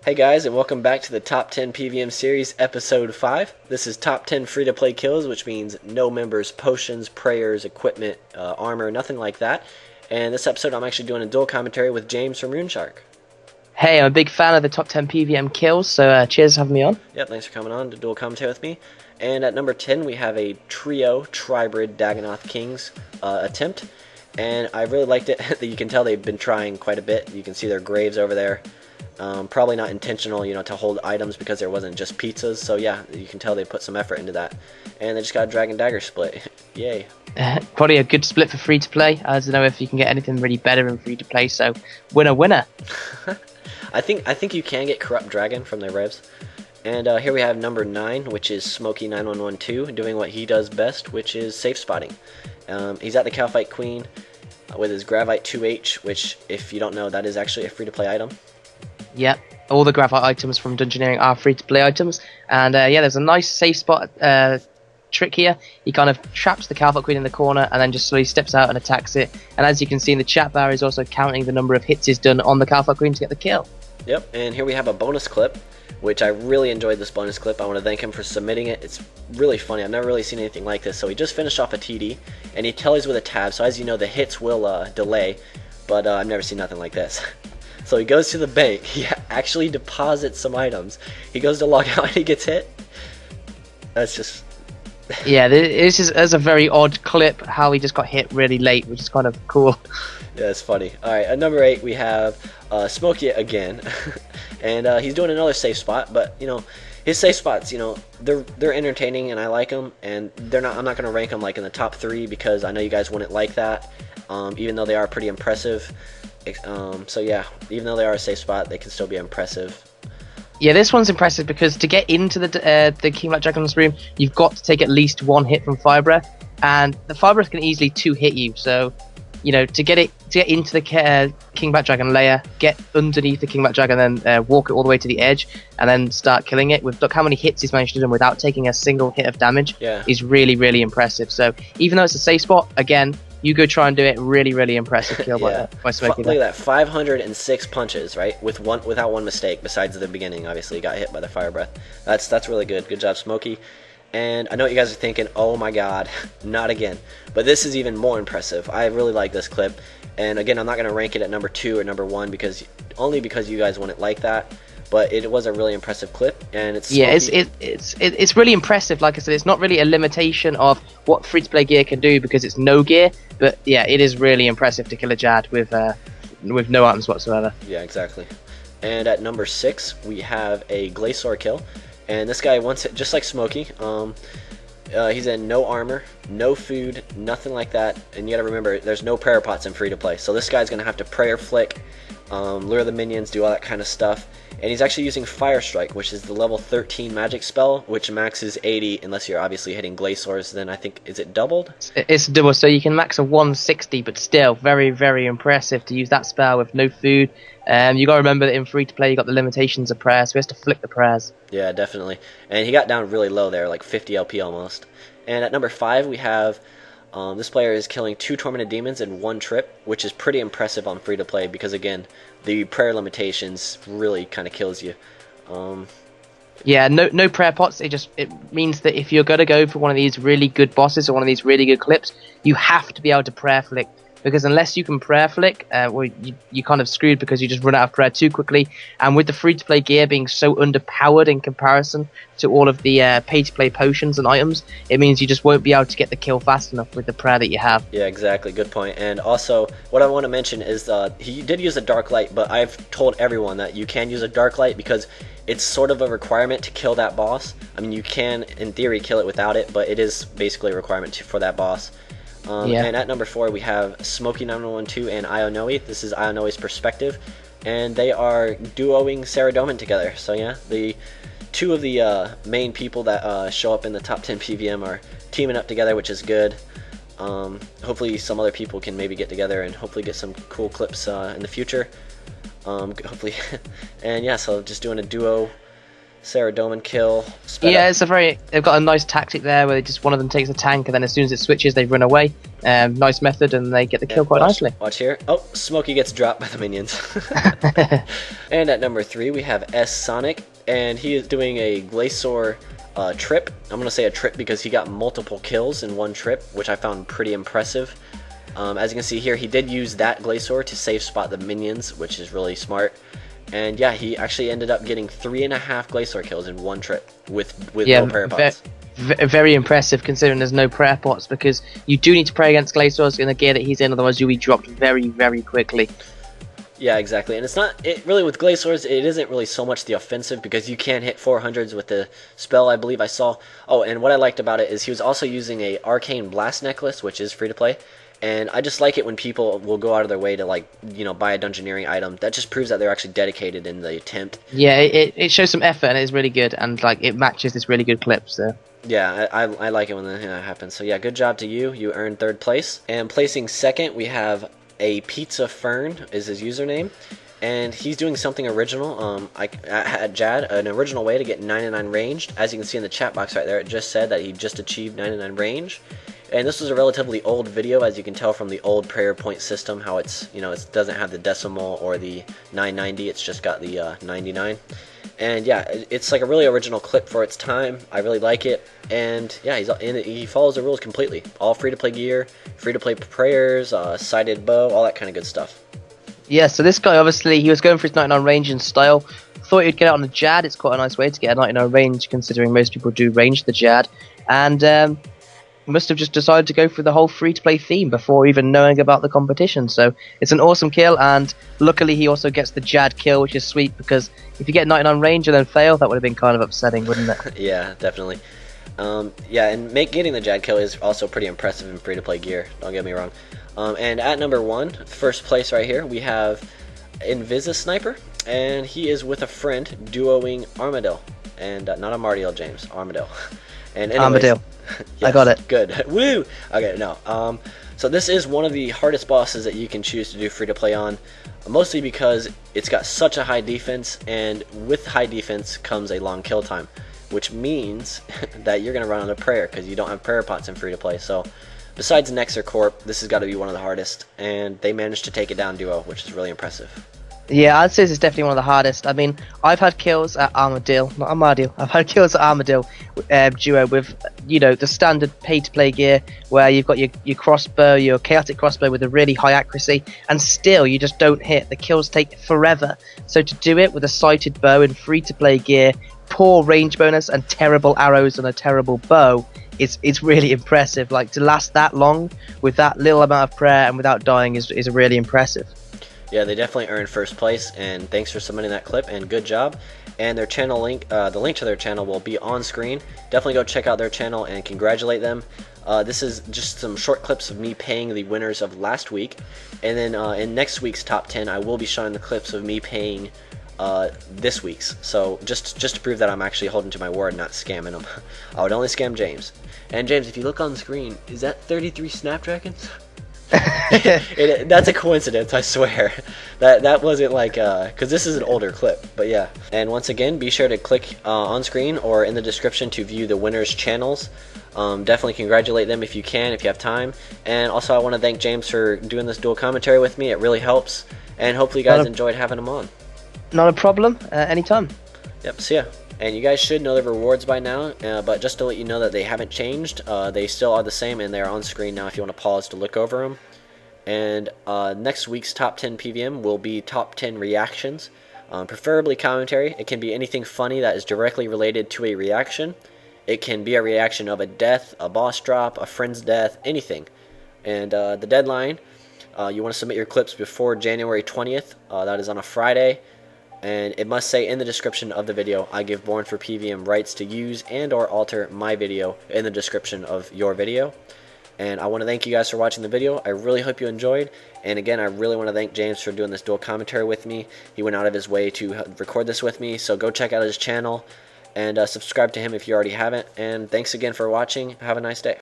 Hey guys, and welcome back to the Top 10 PvM series, episode 5. This is top 10 free-to-play kills, which means no members, potions, prayers, equipment, armor, nothing like that. And this episode I'm actually doing a dual commentary with James from RuneShark. Hey, I'm a big fan of the top 10 PvM kills, so cheers for having me on. Yep, thanks for coming on to dual commentary with me. And at number 10 we have a trio Tribrid Dagannoth Kings attempt. And I really liked it. You can tell they've been trying quite a bit. You can see their graves over there. Probably not intentional, to hold items because there wasn't just pizzas. So yeah, you can tell they put some effort into that. And they just got a Dragon Dagger split. Yay. Probably a good split for free to play. I don't know if you can get anything really better in free to play. So winner, winner. I think you can get Corrupt Dragon from their revs. And here we have number 9, which is Smokey9112, doing what he does best, which is safe spotting. He's at the Cowfight Queen with his Gravite 2H, which, if you don't know, that is actually a free-to-play item. Yep, all the Gravite items from Dungeoneering are free-to-play items. And yeah, there's a nice safe spot trick here. He kind of traps the Cowfight Queen in the corner and then just slowly steps out and attacks it. And as you can see in the chat bar, he's also counting the number of hits he's done on the Cowfight Queen to get the kill. Yep, and here we have a bonus clip, which I really enjoyed this bonus clip. I want to thank him for submitting it. It's really funny. I've never really seen anything like this. So he just finished off a TD, and he tells with a tab. So as you know, the hits will delay, but I've never seen nothing like this. So he goes to the bank. He actually deposits some items. He goes to log out, and he gets hit. That's just... yeah, this is a very odd clip, how he just got hit really late, which is kind of cool. Yeah, it's funny. Alright, at number 8 we have Smokey again. And he's doing another safe spot, but his safe spots, they're entertaining and I like them, and I'm not going to rank them like in the top 3 because I know you guys wouldn't like that, even though they are pretty impressive. So yeah, even though they are a safe spot, they can still be impressive. Yeah, this one's impressive because to get into the King Black Dragon's room, you've got to take at least one hit from Fire Breath, and the Fire Breath can easily 2-hit you. So, to get into the King Black Dragon layer, get underneath the King Black Dragon, then walk it all the way to the edge, and then start killing it. Look how many hits he's managed to do without taking a single hit of damage. Yeah, is really, really impressive. So even though it's a safe spot, again, you go try and do it. Really, really impressive kill yeah. by Smokey. Look at that, 506 punches, right? Without one mistake, besides the beginning. Obviously, he got hit by the Fire Breath. That's really good. Good job, Smokey. And I know what you guys are thinking, oh my god, not again. But this is even more impressive. I really like this clip. And again, I'm not going to rank it at number 2 or number 1 because you guys wouldn't like that. But it was a really impressive clip, and it's it's really impressive. Like I said, it's not really a limitation of what free-to-play gear can do because it's no gear. But yeah, it is really impressive to kill a Jad with no items whatsoever. Yeah, exactly. And at number 6, we have a Glacior kill, and this guy wants it just like Smokey. He's in no armor, no food, nothing like that. And you gotta remember, there's no prayer pots in free-to-play, so this guy's gonna have to prayer flick, lure the minions, do all that kind of stuff. And he's actually using Fire Strike, which is the level 13 magic spell, which maxes 80 unless you're obviously hitting Glaciors. Then I think, is it doubled? It's double, so you can max a 160, but still very, very impressive to use that spell with no food. You gotta remember that in free to play you got the limitations of prayers, so he has to flick the prayers. Yeah, definitely. And he got down really low there, like 50 LP almost. And at number 5 we have this player is killing 2 Tormented Demons in 1 trip, which is pretty impressive on free to play because again, the prayer limitations really kind of kills you. Yeah, no prayer pots. It means that if you're gonna go for one of these really good bosses or one of these really good clips, you have to be able to prayer flick. Because unless you can prayer flick, well, you're kind of screwed because you just run out of prayer too quickly. And with the free-to-play gear being so underpowered in comparison to all of the pay-to-play potions and items, it means you just won't be able to get the kill fast enough with the prayer that you have. Yeah, exactly. Good point. And also, what I want to mention is he did use a Dark Light, but I've told everyone that you can use a Dark Light because it's sort of a requirement to kill that boss. I mean, you can, in theory, kill it without it, but it is basically a requirement for that boss. Yeah. And at number 4 we have Smokey9112 and Ionoe. This is Ionoe's perspective, and they are duoing Saradomin together. So yeah, the 2 of the main people that show up in the top 10 PvM are teaming up together, which is good. Hopefully some other people can maybe get together and hopefully get some cool clips in the future. Hopefully. And yeah, so just doing a duo Sarah Doman kill. Sped Yeah, up. they've got a nice tactic there where just one of them takes a tank and then as soon as it switches they run away. Nice method and they get the kill quite nicely. Watch here. Oh, Smokey gets dropped by the minions. And at number 3 we have S Sonic, and he is doing a Glacier trip. I'm gonna say a trip because he got multiple kills in one trip, which I found pretty impressive. As you can see here, he did use that Glacier to safe spot the minions, which is really smart. And yeah, he actually ended up getting 3.5 Glacier kills in one trip with no prayer pots. Very impressive considering there's no prayer pots, because you do need to pray against Glaciers in the gear that he's in, otherwise you'll be dropped very, very quickly. Yeah, exactly. And it's not really with Glaciers, it isn't really so much the offensive, because you can hit 400s with the spell, I believe I saw. Oh, and what I liked about it is he was also using a Arcane Blast necklace, which is free to play. And I just like it when people will go out of their way to, like, you know, buy a dungeoneering item. That just proves that they're actually dedicated in the attempt. Yeah, it shows some effort and it's really good, and like it matches this really good clip. So yeah, I like it when that happens. So yeah, good job to you. You earned 3rd place. And placing 2nd, we have a Pizza Fern is his username, and he's doing something original. I had Jad an original way to get 99 ranged. As you can see in the chat box right there, it just said that he just achieved 99 range. And this was a relatively old video, as you can tell from the old prayer point system, how it's, you know, it doesn't have the decimal or the 990, it's just got the 99. And yeah, it's like a really original clip for its time. I really like it. And yeah, he follows the rules completely. All free-to-play gear, free-to-play prayers, sighted bow, all that kind of good stuff. yeah, so this guy obviously he was going for his 99 range in style. Thought he'd get it on the Jad. It's quite a nice way to get a 99 range, considering most people do range the Jad. And must have just decided to go for the whole free-to-play theme before even knowing about the competition. So it's an awesome kill, and luckily he also gets the Jad kill, which is sweet, because if you get 99 range and then fail, that would have been kind of upsetting, wouldn't it? Yeah, definitely. Yeah, and getting the Jad kill is also pretty impressive in free-to-play gear, don't get me wrong. And at number 1, 1st place right here, we have Invisa Sniper, and he is with a friend duoing Armadillo. And not Armadillo, James, Armadillo. And anyways, Armadillo. yes, I got it. Good. Woo! Okay, no. So this is one of the hardest bosses that you can choose to do free to play on, mostly because it's got such a high defense, and with high defense comes a long kill time, which means that you're going to run out of prayer because you don't have prayer pots in free to play. So besides Nexer Corp, this has got to be one of the hardest, and they managed to take it down duo, which is really impressive. Yeah, I'd say this is definitely one of the hardest. I mean, I've had kills at Armadillo, not Armadillo. I've had kills at Armadillo duo with, you know, the standard pay-to-play gear where you've got your crossbow, your chaotic crossbow with a really high accuracy, and still you just don't hit. The kills take forever. So to do it with a sighted bow in free-to-play gear, poor range bonus, and terrible arrows and a terrible bow, it's really impressive. Like, to last that long with that little amount of prayer and without dying is really impressive. Yeah, they definitely earned 1st place, and thanks for submitting that clip, and good job. And their channel link, the link to their channel will be on screen. Definitely go check out their channel and congratulate them. This is just some short clips of me paying the winners of last week, and then in next week's top 10, I will be showing the clips of me paying this week's. So just to prove that I'm actually holding to my word, not scamming them. I would only scam James. And James, if you look on the screen, is that 33 Snapdragons? That's a coincidence, I swear. That wasn't like because this is an older clip, but yeah. And once again, be sure to click on screen or in the description to view the winners' channels. Definitely congratulate them if you can, if you have time. And also, I want to thank James for doing this dual commentary with me. It really helps, and hopefully you guys enjoyed having him on. Not a problem. Anytime. Yep. See ya. And you guys should know the rewards by now, but just to let you know that they haven't changed, they still are the same, and they're on screen now if you want to pause to look over them. And next week's top 10 PvM will be top 10 reactions, preferably commentary. It can be anything funny that is directly related to a reaction. It can be a reaction of a death, a boss drop, a friend's death, anything. And the deadline, you want to submit your clips before January 20th. That is on a Friday. And it must say in the description of the video, I give BornForPvM rights to use and or alter my video in the description of your video. And I want to thank you guys for watching the video. I really hope you enjoyed. And again, I really want to thank James for doing this dual commentary with me. He went out of his way to record this with me. So go check out his channel and subscribe to him if you already haven't. And thanks again for watching. Have a nice day.